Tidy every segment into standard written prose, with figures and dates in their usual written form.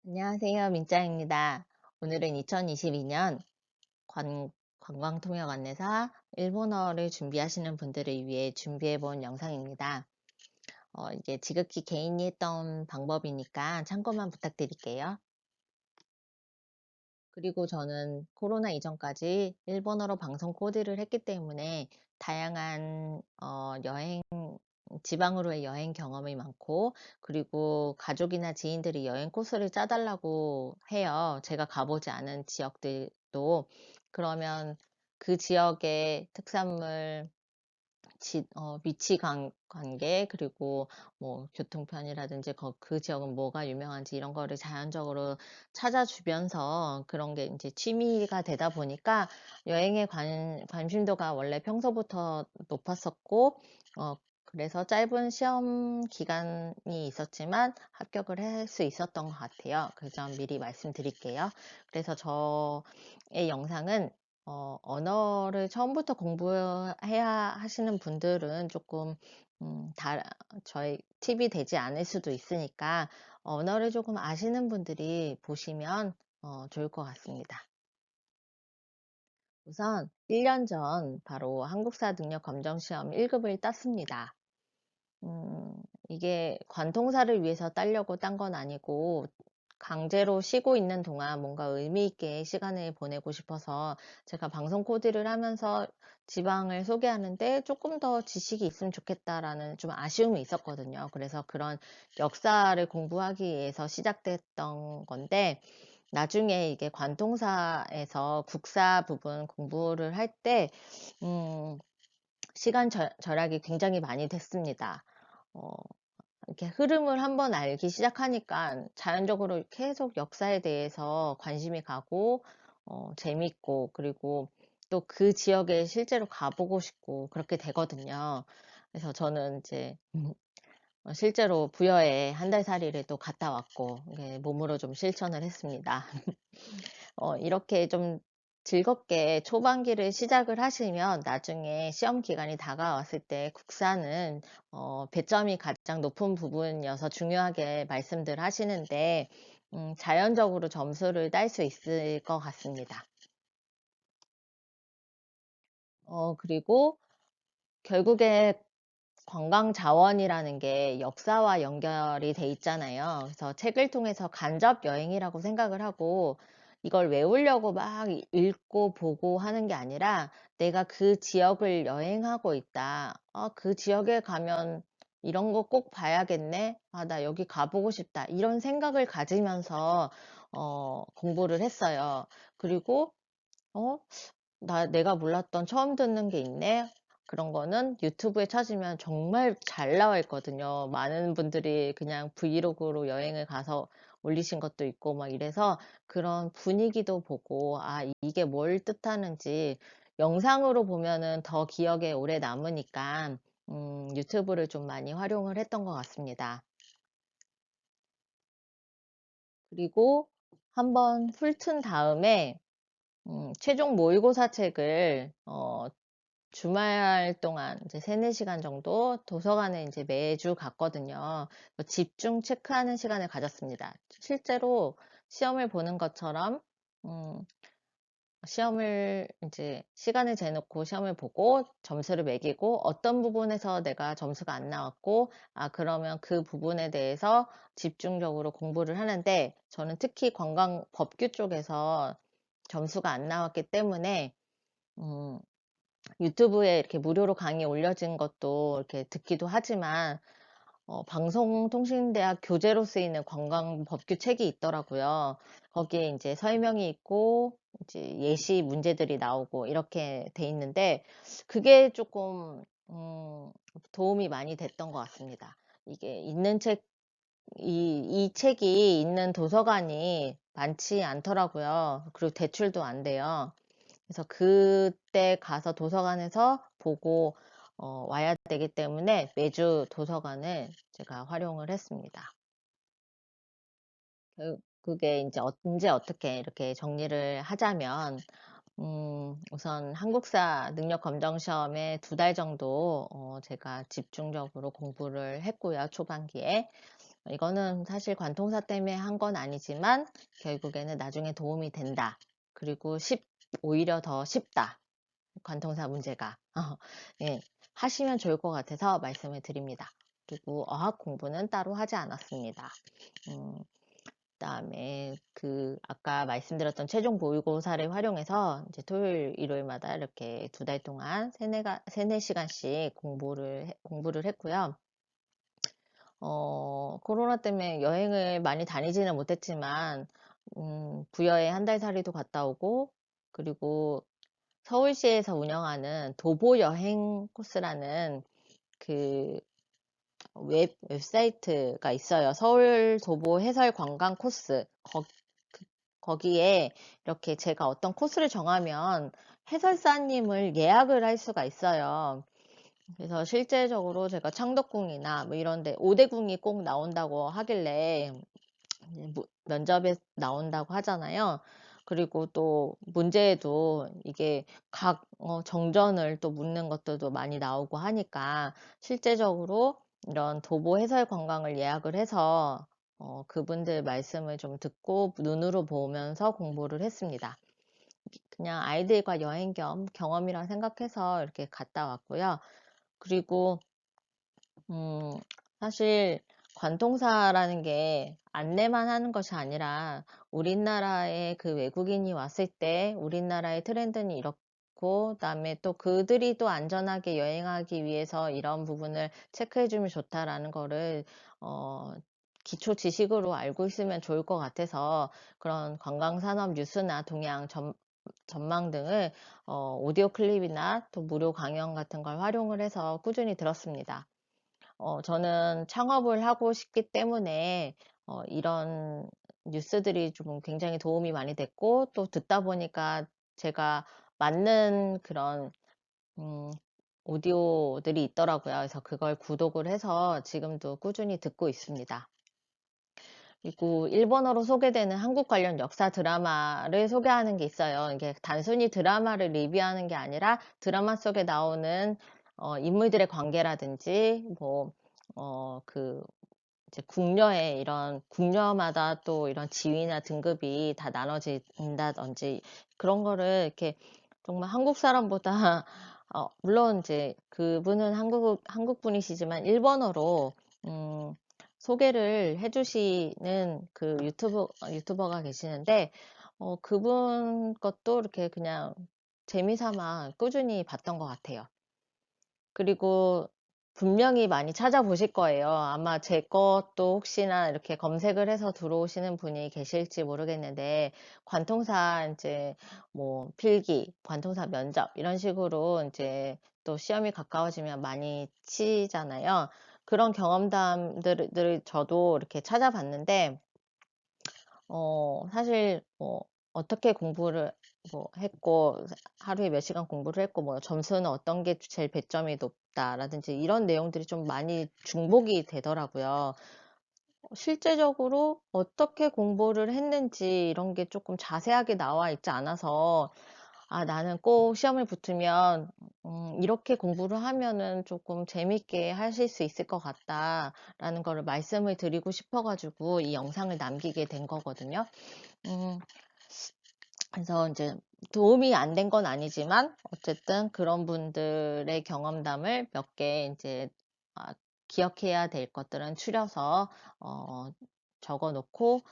안녕하세요. 민짱입니다. 오늘은 2022년 관광통역 안내사 일본어를 준비하시는 분들을 위해 준비해 본 영상입니다. 이게 지극히 개인이 했던 방법이니까 참고만 부탁드릴게요. 그리고 저는 코로나 이전까지 일본어로 방송 코디를 했기 때문에 다양한 지방으로의 여행 경험이 많고, 그리고 가족이나 지인들이 여행 코스를 짜달라고 해요. 제가 가보지 않은 지역들도. 그러면 그 지역의 특산물, 위치 관계, 그리고 뭐 교통편이라든지 그 지역은 뭐가 유명한지 이런 거를 자연적으로 찾아주면서, 그런 게 이제 취미가 되다 보니까 여행에 관심도가 원래 평소부터 높았었고, 그래서 짧은 시험 기간이 있었지만 합격을 할 수 있었던 것 같아요. 그 점 미리 말씀드릴게요. 그래서 저의 영상은 언어를 처음부터 공부해야 하시는 분들은 조금 저의 팁이 되지 않을 수도 있으니까, 언어를 조금 아시는 분들이 보시면 좋을 것 같습니다. 우선 1년 전 바로 한국사 능력 검정 시험 1급을 땄습니다. 음, 이게 관통사를 위해서 따려고 딴 건 아니고, 강제로 쉬고 있는 동안 뭔가 의미 있게 시간을 보내고 싶어서 제가 방송 코디를 하면서 지방을 소개하는데 조금 더 지식이 있으면 좋겠다라는 좀 아쉬움이 있었거든요. 그래서 그런 역사를 공부하기 위해서 시작됐던 건데, 나중에 이게 관통사에서 국사 부분 공부를 할 때, 시간 절약이 굉장히 많이 됐습니다. 어, 이렇게 흐름을 한번 알기 시작하니까 자연적으로 계속 역사에 대해서 관심이 가고, 재밌고, 그리고 또 그 지역에 실제로 가보고 싶고, 그렇게 되거든요. 그래서 저는 이제, 실제로 부여에 한 달 살이를 또 갔다 왔고, 몸으로 좀 실천을 했습니다. 이렇게 좀 즐겁게 초반기를 시작을 하시면 나중에 시험 기간이 다가왔을 때 국사는 배점이 가장 높은 부분이어서 중요하게 말씀들 하시는데, 자연적으로 점수를 딸 수 있을 것 같습니다. 그리고 결국에 관광 자원이라는 게 역사와 연결이 돼 있잖아요. 그래서 책을 통해서 간접 여행이라고 생각을 하고, 이걸 외우려고 막 읽고 보고 하는 게 아니라, 내가 그 지역을 여행하고 있다. 그 지역에 가면 이런 거 꼭 봐야겠네. 나 여기 가보고 싶다. 이런 생각을 가지면서 공부를 했어요. 그리고 어, 내가 몰랐던 처음 듣는 게 있네. 그런 거는 유튜브에 찾으면 정말 잘 나와 있거든요. 많은 분들이 그냥 브이로그로 여행을 가서 올리신 것도 있고 막 이래서, 그런 분위기도 보고, 이게 뭘 뜻하는지 영상으로 보면은 더 기억에 오래 남으니까, 유튜브를 좀 많이 활용을 했던 것 같습니다. 그리고 한번 훑은 다음에 최종 모의고사 책을 주말 동안 이제 3-4시간 정도 도서관에 이제 매주 갔거든요. 집중 체크하는 시간을 가졌습니다. 실제로 시험을 보는 것처럼, 음, 시험을 이제 시간을 재놓고 시험을 보고 점수를 매기고, 어떤 부분에서 내가 점수가 안 나왔고, 그러면 그 부분에 대해서 집중적으로 공부를 하는데, 저는 특히 관광 법규 쪽에서 점수가 안 나왔기 때문에, 음, 유튜브에 이렇게 무료로 강의 올려진 것도 이렇게 듣기도 하지만, 방송통신대학 교재로 쓰이는 관광법규 책이 있더라고요. 거기에 이제 설명이 있고, 이제 예시 문제들이 나오고 이렇게 돼 있는데, 그게 조금, 도움이 많이 됐던 것 같습니다. 이게 이 책이 있는 도서관이 많지 않더라고요. 그리고 대출도 안 돼요. 그래서 그때 가서 도서관에서 보고 와야 되기 때문에 매주 도서관을 제가 활용을 했습니다. 그게 이제 언제 어떻게 이렇게 정리를 하자면, 우선 한국사 능력 검정 시험에 2달 정도 제가 집중적으로 공부를 했고요, 초반기에. 이거는 사실 관통사 때문에 한 건 아니지만 결국에는 나중에 도움이 된다. 그리고 오히려 더 쉽다. 관통사 문제가. 예, 하시면 좋을 것 같아서 말씀을 드립니다. 그리고 어학 공부는 따로 하지 않았습니다. 그다음에 아까 말씀드렸던 최종 모의고사를 활용해서 이제 토요일, 일요일마다 이렇게 2달 동안 세네 시간씩 공부를 했고요. 코로나 때문에 여행을 많이 다니지는 못했지만, 부여에 1달 살이도 갔다 오고, 그리고 서울시에서 운영하는 도보 여행 코스라는 그 웹사이트가 있어요. 서울 도보 해설 관광 코스. 거기에 이렇게 제가 어떤 코스를 정하면 해설사님을 예약을 할 수가 있어요. 그래서 실제적으로 제가 창덕궁이나 뭐 이런데 오대궁이 꼭 나온다고 하길래 면접에 나온다고 하잖아요. 그리고 또 문제에도 이게 각 정전을 또 묻는 것들도 많이 나오고 하니까 실제적으로 이런 도보 해설 관광을 예약을 해서 그분들 말씀을 좀 듣고 눈으로 보면서 공부를 했습니다. 그냥 아이들과 여행 겸 경험이라 생각해서 이렇게 갔다 왔고요. 그리고 사실 관통사라는 게 안내만 하는 것이 아니라 우리나라에 그 외국인이 왔을 때 우리나라의 트렌드는 이렇고 그다음에 또 그들이 또 안전하게 여행하기 위해서 이런 부분을 체크해 주면 좋다라는 거를 기초 지식으로 알고 있으면 좋을 것 같아서 그런 관광산업 뉴스나 동향 전망 등을 오디오 클립이나 또 무료 강연 같은 걸 활용을 해서 꾸준히 들었습니다. 저는 창업을 하고 싶기 때문에 이런 뉴스들이 좀 굉장히 도움이 많이 됐고 또 듣다 보니까 제가 맞는 그런 오디오들이 있더라고요. 그래서 그걸 구독을 해서 지금도 꾸준히 듣고 있습니다. 그리고 일본어로 소개되는 한국 관련 역사 드라마를 소개하는 게 있어요. 이게 단순히 드라마를 리뷰하는 게 아니라 드라마 속에 나오는 인물들의 관계라든지 이제 국녀마다 또 이런 지위나 등급이 다 나눠진다든지 그런 거를 이렇게 정말 한국 사람보다 물론 이제 그분은 한국 분이시지만 일본어로 음, 소개를 해주시는 그 유튜버가 계시는데 그분 것도 이렇게 그냥 재미삼아 꾸준히 봤던 것 같아요. 그리고 분명히 많이 찾아보실 거예요. 아마 제 것도 혹시나 이렇게 검색을 해서 들어오시는 분이 계실지 모르겠는데, 관통사 이제 뭐 필기, 관통사 면접 이런 식으로 이제 또 시험이 가까워지면 많이 치잖아요. 그런 경험담들을 저도 이렇게 찾아봤는데, 사실 어떻게 공부를 했고 하루에 몇 시간 공부를 했고 점수는 어떤 게 제일 배점이 높다라든지 이런 내용들이 좀 많이 중복이 되더라고요. 실제적으로 어떻게 공부를 했는지 이런 게 조금 자세하게 나와 있지 않아서 나는 꼭 시험을 붙으면 이렇게 공부를 하면은 조금 재밌게 하실 수 있을 것 같다라는 거를 말씀을 드리고 싶어가지고 이 영상을 남기게 된 거거든요. 음, 그래서 이제 도움이 안 된 건 아니지만 어쨌든 그런 분들의 경험담을 몇 개 이제 기억해야 될 것들은 추려서 적어 놓고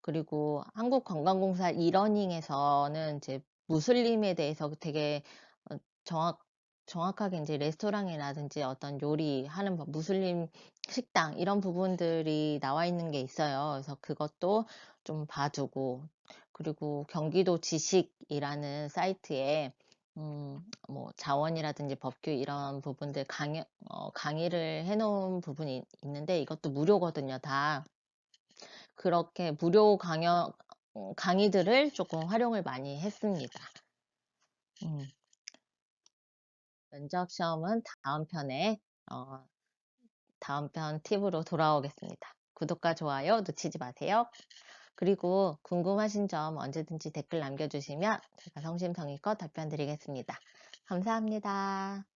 그리고 한국관광공사 이러닝에서는 이제 무슬림에 대해서 되게 어, 정확 정확하게 이제 레스토랑이라든지 어떤 요리하는 법, 무슬림 식당 이런 부분들이 나와 있는 게 있어요. 그래서 그것도 좀 봐두고 그리고 경기도 지식이라는 사이트에 자원이라든지 법규 이런 부분들 강의를 해놓은 부분이 있는데 이것도 무료거든요, 다. 그렇게 무료 강의들을 조금 활용을 많이 했습니다. 면접 시험은 다음 편 팁으로 돌아오겠습니다. 구독과 좋아요 놓치지 마세요. 그리고 궁금하신 점 언제든지 댓글 남겨주시면 제가 성심성의껏 답변 드리겠습니다. 감사합니다.